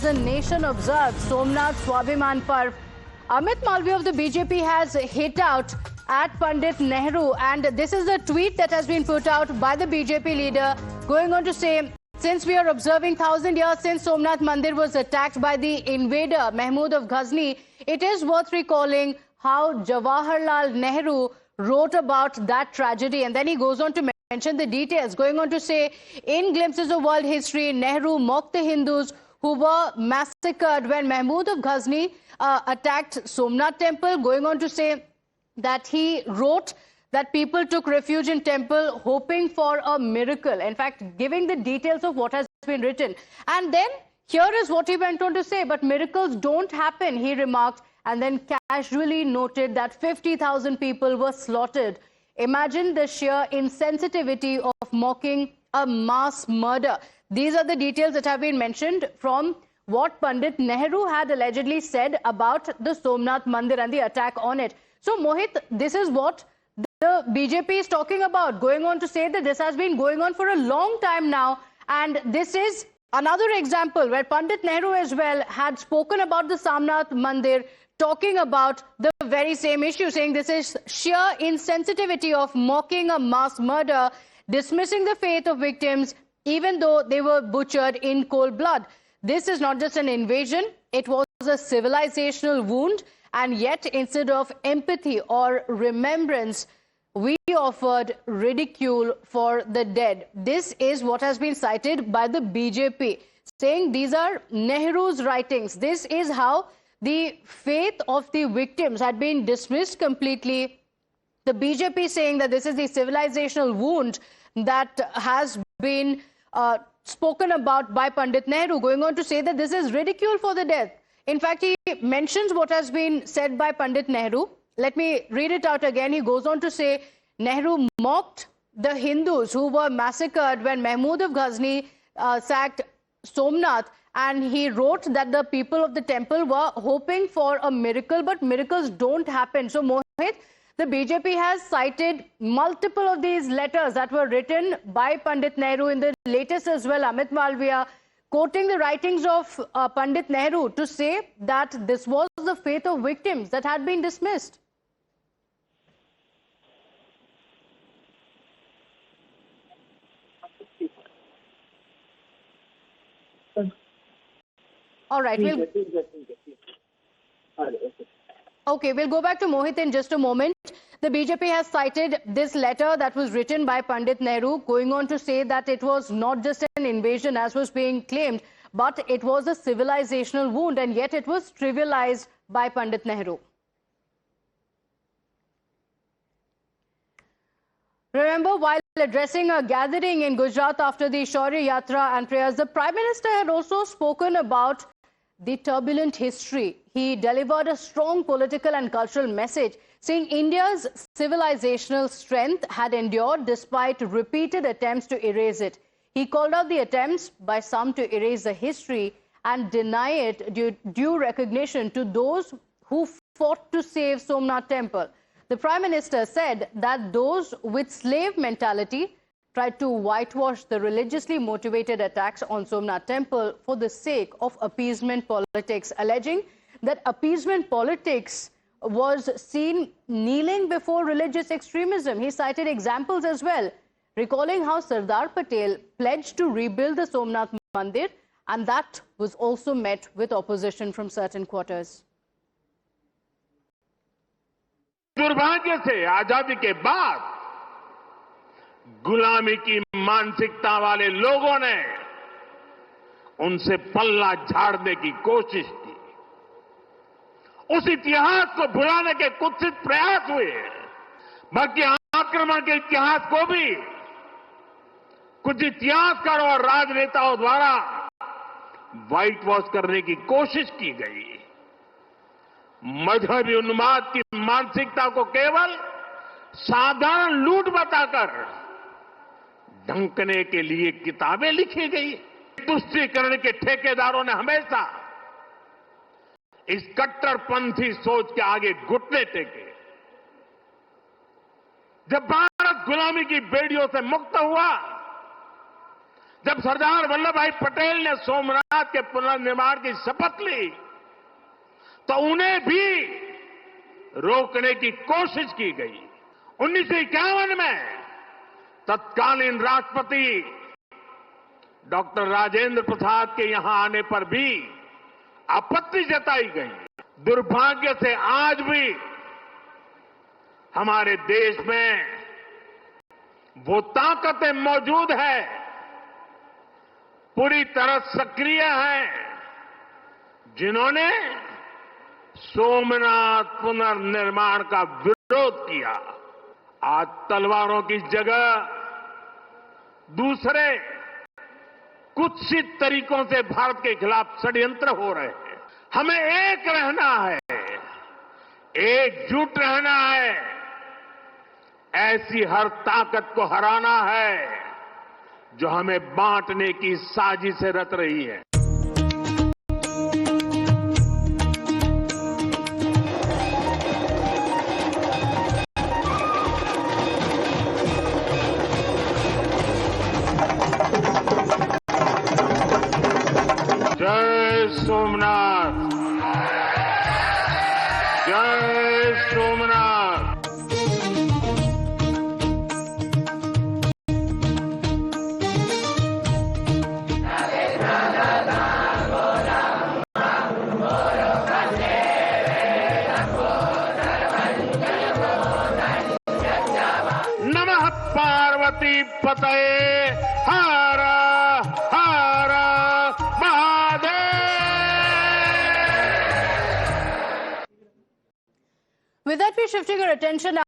a nation observes Somnath Swabhiman Parv. Amit Malviya of the BJP has hit out at Pandit Nehru, and this is the tweet that has been put out by the BJP leader, going on to say, since we are observing 1,000 years since Somnath Mandir was attacked by the invader Mahmud of Ghazni, it is worth recalling how Jawaharlal Nehru wrote about that tragedy. And then he goes on to mention the details, going on to say, in Glimpses of World History, Nehru mocked the Hindus who were massacred when Mahmud of Ghazni attacked Somnath temple, going on to say that he wrote that people took refuge in temple hoping for a miracle. In fact, giving the details of what has been written. And then here is what he went on to say, but miracles don't happen, he remarked, and then casually noted that 50,000 people were slaughtered. Imagine the sheer insensitivity of mocking a mass murder. These are the details that have been mentioned from what Pandit Nehru had allegedly said about the Somnath Mandir and the attack on it. So, Mohit, this is what the BJP is talking about, going on to say that this has been going on for a long time now. And this is another example where Pandit Nehru as well had spoken about the Somnath Mandir, talking about the very same issue, saying this is sheer insensitivity of mocking a mass murder, dismissing the faith of victims, even though they were butchered in cold blood. This is not just an invasion, it was a civilizational wound, and yet instead of empathy or remembrance, we offered ridicule for the dead. This is what has been cited by the BJP, saying these are Nehru's writings. This is how the faith of the victims had been dismissed completely. The BJP saying that this is the civilizational wound that has been spoken about by Pandit Nehru, going on to say that this is ridicule for the death. In fact, he mentions what has been said by Pandit Nehru. Let me read it out again. He goes on to say, Nehru mocked the Hindus who were massacred when Mahmud of Ghazni sacked Somnath, and he wrote that the people of the temple were hoping for a miracle, but miracles don't happen. So, Mohit, the BJP has cited multiple of these letters that were written by Pandit Nehru, in the latest as well, Amit Malviya, quoting the writings of Pandit Nehru to say that this was the faith of victims that had been dismissed. All right. Okay, we'll go back to Mohit in just a moment. The BJP has cited this letter that was written by Pandit Nehru, going on to say that it was not just an invasion as was being claimed, but it was a civilizational wound, and yet it was trivialized by Pandit Nehru. Remember, while addressing a gathering in Gujarat after the Shaurya Yatra and prayers, the Prime Minister had also spoken about the turbulent history. He delivered a strong political and cultural message, saying India's civilizational strength had endured despite repeated attempts to erase it. He called out the attempts by some to erase the history and deny it due recognition to those who fought to save Somnath temple. The Prime Minister said that those with slave mentality tried to whitewash the religiously motivated attacks on Somnath temple for the sake of appeasement politics, alleging that appeasement politics was seen kneeling before religious extremism. He cited examples as well, recalling how Sardar Patel pledged to rebuild the Somnath Mandir, and that was also met with opposition from certain quarters. दुर्भाग्य से आजादी के बाद गुलामी की मानसिकता वाले लोगों ने उनसे पल्ला झाड़ने की कोशिश की। उस इतिहास को भुलाने के कुत्सित प्रयास हुए, बल्कि आक्रमण के इतिहास को भी कुछ इतिहासकारों और राजनेताओं द्वारा व्हाइट वॉश करने की कोशिश की गई। मजहबी उन्माद की मानसिकता को केवल साधारण लूट बताकर ढंकने के लिए किताबें लिखी गई। तुष्टीकरण के ठेकेदारों ने हमेशा इस कट्टरपंथी सोच के आगे घुटने टेके। जब भारत गुलामी की बेड़ियों से मुक्त हुआ, जब सरदार वल्लभ भाई पटेल ने सोमनाथ के पुनर्निर्माण की शपथ ली तो उन्हें भी रोकने की कोशिश की गई। 1951 में तत्कालीन राष्ट्रपति डॉक्टर राजेंद्र प्रसाद के यहां आने पर भी आपत्ति जताई गई। दुर्भाग्य से आज भी हमारे देश में वो ताकतें मौजूद है, पूरी तरह सक्रिय हैं, जिन्होंने सोमनाथ पुनर्निर्माण का विरोध किया। आज तलवारों की जगह दूसरे कुत्सित तरीकों से भारत के खिलाफ षड्यंत्र हो रहे हैं। हमें एक रहना है, एकजुट रहना है, ऐसी हर ताकत को हराना है जो हमें बांटने की साजिश रच रही है। जय सोमनाथ, जय सोमनाथ। नमः पार्वती पतये हर हर Mahadev. With that, we're shifting our attention